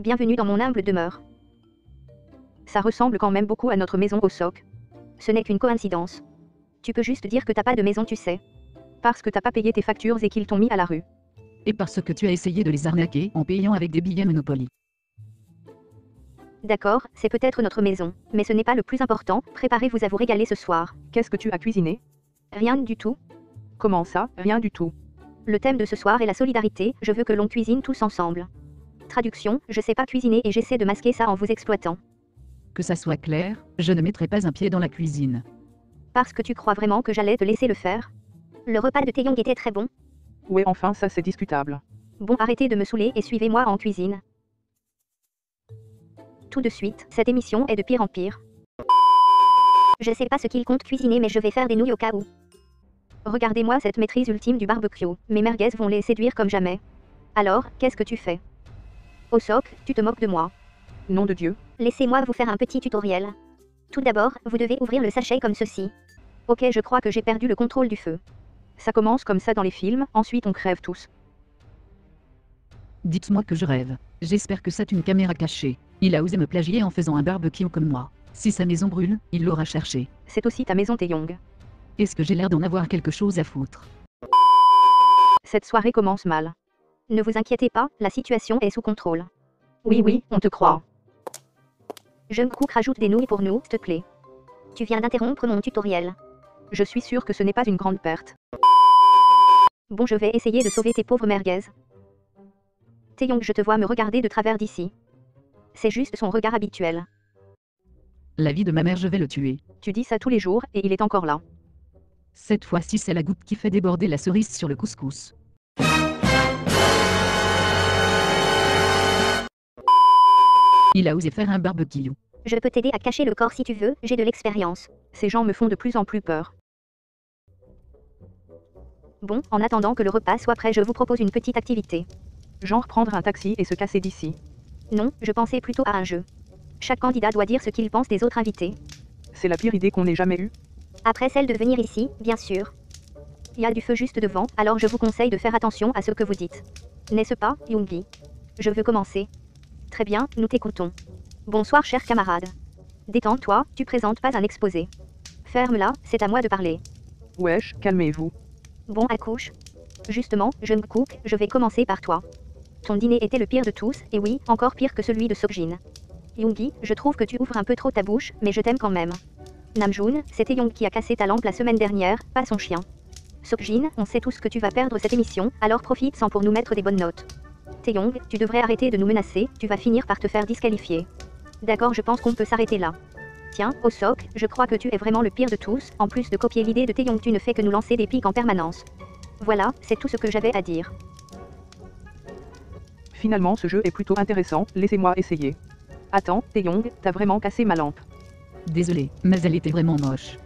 Bienvenue dans mon humble demeure. Ça ressemble quand même beaucoup à notre maison au SOC. Ce n'est qu'une coïncidence. Tu peux juste dire que t'as pas de maison, tu sais. Parce que t'as pas payé tes factures et qu'ils t'ont mis à la rue. Et parce que tu as essayé de les arnaquer en payant avec des billets Monopoly. D'accord, c'est peut-être notre maison, mais ce n'est pas le plus important, préparez-vous à vous régaler ce soir. Qu'est-ce que tu as cuisiné? Rien du tout. Comment ça, rien du tout? Le thème de ce soir est la solidarité, je veux que l'on cuisine tous ensemble. Traduction, je sais pas cuisiner et j'essaie de masquer ça en vous exploitant. Que ça soit clair, je ne mettrai pas un pied dans la cuisine. Parce que tu crois vraiment que j'allais te laisser le faire? Le repas de Taeyong était très bon. Ouais, enfin ça c'est discutable. Bon, arrêtez de me saouler et suivez-moi en cuisine. Tout de suite, cette émission est de pire en pire. Je sais pas ce qu'il compte cuisiner mais je vais faire des nouilles au cas où. Regardez-moi cette maîtrise ultime du barbecue, mes merguez vont les séduire comme jamais. Alors, qu'est-ce que tu fais? Au SOC, tu te moques de moi. Nom de Dieu. Laissez-moi vous faire un petit tutoriel. Tout d'abord, vous devez ouvrir le sachet comme ceci. Ok, je crois que j'ai perdu le contrôle du feu. Ça commence comme ça dans les films, ensuite on crève tous. Dites-moi que je rêve. J'espère que c'est une caméra cachée. Il a osé me plagier en faisant un barbecue comme moi. Si sa maison brûle, il l'aura cherché. C'est aussi ta maison Taeyong. Est-ce que j'ai l'air d'en avoir quelque chose à foutre? Cette soirée commence mal. Ne vous inquiétez pas, la situation est sous contrôle. Oui, on te croit. Jeune Cook rajoute des nouilles pour nous, s'il te plaît. Tu viens d'interrompre mon tutoriel. Je suis sûr que ce n'est pas une grande perte. Bon, je vais essayer de sauver tes pauvres merguez. Taeyong, je te vois me regarder de travers d'ici. C'est juste son regard habituel. La vie de ma mère, je vais le tuer. Tu dis ça tous les jours, et il est encore là. Cette fois-ci, c'est la goutte qui fait déborder la cerise sur le couscous. Il a osé faire un barbecue. Je peux t'aider à cacher le corps si tu veux, j'ai de l'expérience. Ces gens me font de plus en plus peur. Bon, en attendant que le repas soit prêt, je vous propose une petite activité. Genre prendre un taxi et se casser d'ici. Non, je pensais plutôt à un jeu. Chaque candidat doit dire ce qu'il pense des autres invités. C'est la pire idée qu'on ait jamais eue. Après celle de venir ici, bien sûr. Il y a du feu juste devant, alors je vous conseille de faire attention à ce que vous dites. N'est-ce pas, Yoongi? Je veux commencer. Très bien, nous t'écoutons. Bonsoir chers camarades. Détends-toi, tu présentes pas un exposé. Ferme-la, c'est à moi de parler. Wesh, calmez-vous. Bon, accouche. Justement, jeune Cook, je vais commencer par toi. Ton dîner était le pire de tous, et oui, encore pire que celui de Sokjin. Yoongi, je trouve que tu ouvres un peu trop ta bouche, mais je t'aime quand même. Namjoon, c'était Young qui a cassé ta lampe la semaine dernière, pas son chien. Sokjin, on sait tous que tu vas perdre cette émission, alors profite-en pour nous mettre des bonnes notes. Taeyong, tu devrais arrêter de nous menacer, tu vas finir par te faire disqualifier. D'accord, je pense qu'on peut s'arrêter là. Tiens, au SOC, je crois que tu es vraiment le pire de tous, en plus de copier l'idée de Taeyong, tu ne fais que nous lancer des pics en permanence. Voilà, c'est tout ce que j'avais à dire. Finalement ce jeu est plutôt intéressant, laissez-moi essayer. Attends, Taeyong, t'as vraiment cassé ma lampe. Désolé, mais elle était vraiment moche.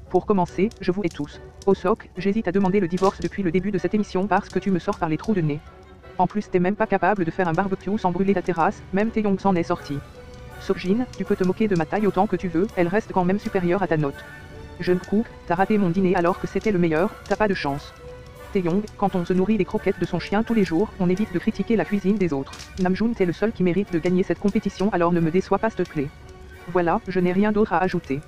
Pour commencer, je vous hais tous. Au SOC, j'hésite à demander le divorce depuis le début de cette émission parce que tu me sors par les trous de nez. En plus t'es même pas capable de faire un barbecue sans brûler ta terrasse, même Taeyong s'en est sorti. Sokjin, tu peux te moquer de ma taille autant que tu veux, elle reste quand même supérieure à ta note. Jeune Cook, t'as raté mon dîner alors que c'était le meilleur, t'as pas de chance. Taeyong, quand on se nourrit des croquettes de son chien tous les jours, on évite de critiquer la cuisine des autres. Namjoon, t'es le seul qui mérite de gagner cette compétition, alors ne me déçois pas s'il te plaît. Voilà, je n'ai rien d'autre à ajouter.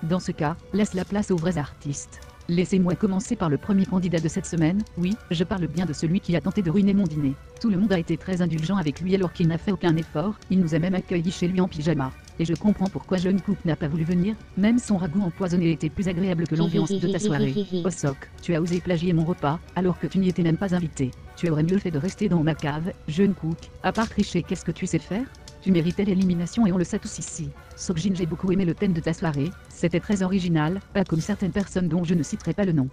Dans ce cas, laisse la place aux vrais artistes. Laissez-moi commencer par le premier candidat de cette semaine. Oui, je parle bien de celui qui a tenté de ruiner mon dîner. Tout le monde a été très indulgent avec lui alors qu'il n'a fait aucun effort, il nous a même accueillis chez lui en pyjama. Et je comprends pourquoi Jeune Cook n'a pas voulu venir, même son ragoût empoisonné était plus agréable que l'ambiance de ta soirée. Au SOC, tu as osé plagier mon repas, alors que tu n'y étais même pas invité. Tu aurais mieux fait de rester dans ma cave, Jeune Cook. À part tricher, qu'est-ce que tu sais faire? Tu méritais l'élimination et on le sait tous ici. Sokjin, j'ai beaucoup aimé le thème de ta soirée, c'était très original, pas comme certaines personnes dont je ne citerai pas le nom.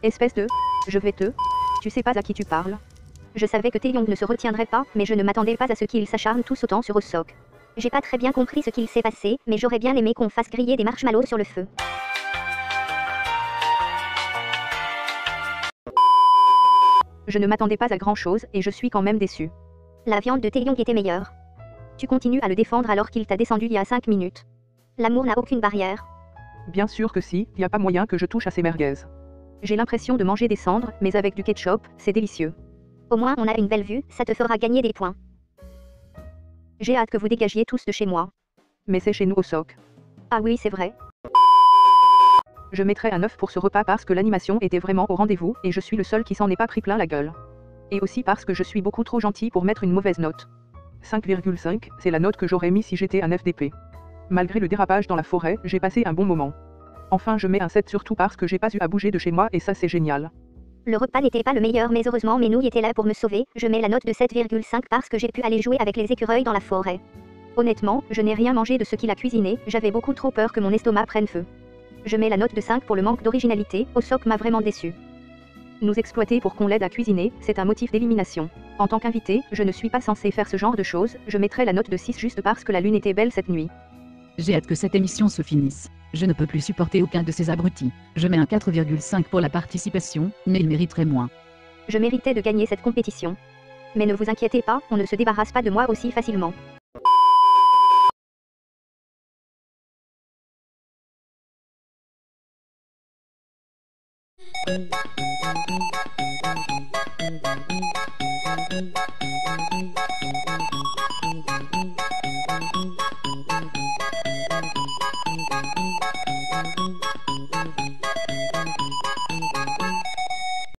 Espèce de... Je vais te... Tu sais pas à qui tu parles. Je savais que Taeyong ne se retiendrait pas, mais je ne m'attendais pas à ce qu'ils s'acharnent tous autant sur Osok. J'ai pas très bien compris ce qu'il s'est passé, mais j'aurais bien aimé qu'on fasse griller des marshmallows sur le feu. Je ne m'attendais pas à grand chose, et je suis quand même déçu. La viande de Taeyong était meilleure. Tu continues à le défendre alors qu'il t'a descendu il y a 5 minutes. L'amour n'a aucune barrière. Bien sûr que si, y a pas moyen que je touche à ces merguez. J'ai l'impression de manger des cendres, mais avec du ketchup, c'est délicieux. Au moins on a une belle vue, ça te fera gagner des points. J'ai hâte que vous dégagiez tous de chez moi. Mais c'est chez nous Osok. Ah oui, c'est vrai. Je mettrai un 9 pour ce repas parce que l'animation était vraiment au rendez-vous, et je suis le seul qui s'en est pas pris plein la gueule. Et aussi parce que je suis beaucoup trop gentil pour mettre une mauvaise note. 5,5, c'est la note que j'aurais mis si j'étais un FDP. Malgré le dérapage dans la forêt, j'ai passé un bon moment. Enfin je mets un 7 surtout parce que j'ai pas eu à bouger de chez moi et ça c'est génial. Le repas n'était pas le meilleur mais heureusement mes nouilles étaient là pour me sauver, je mets la note de 7,5 parce que j'ai pu aller jouer avec les écureuils dans la forêt. Honnêtement, je n'ai rien mangé de ce qu'il a cuisiné, j'avais beaucoup trop peur que mon estomac prenne feu. Je mets la note de 5 pour le manque d'originalité, Osok m'a vraiment déçu. Nous exploiter pour qu'on l'aide à cuisiner, c'est un motif d'élimination. En tant qu'invité, je ne suis pas censé faire ce genre de choses, je mettrai la note de 6 juste parce que la lune était belle cette nuit. J'ai hâte que cette émission se finisse. Je ne peux plus supporter aucun de ces abrutis. Je mets un 4,5 pour la participation, mais il mériterait moins. Je méritais de gagner cette compétition. Mais ne vous inquiétez pas, on ne se débarrasse pas de moi aussi facilement.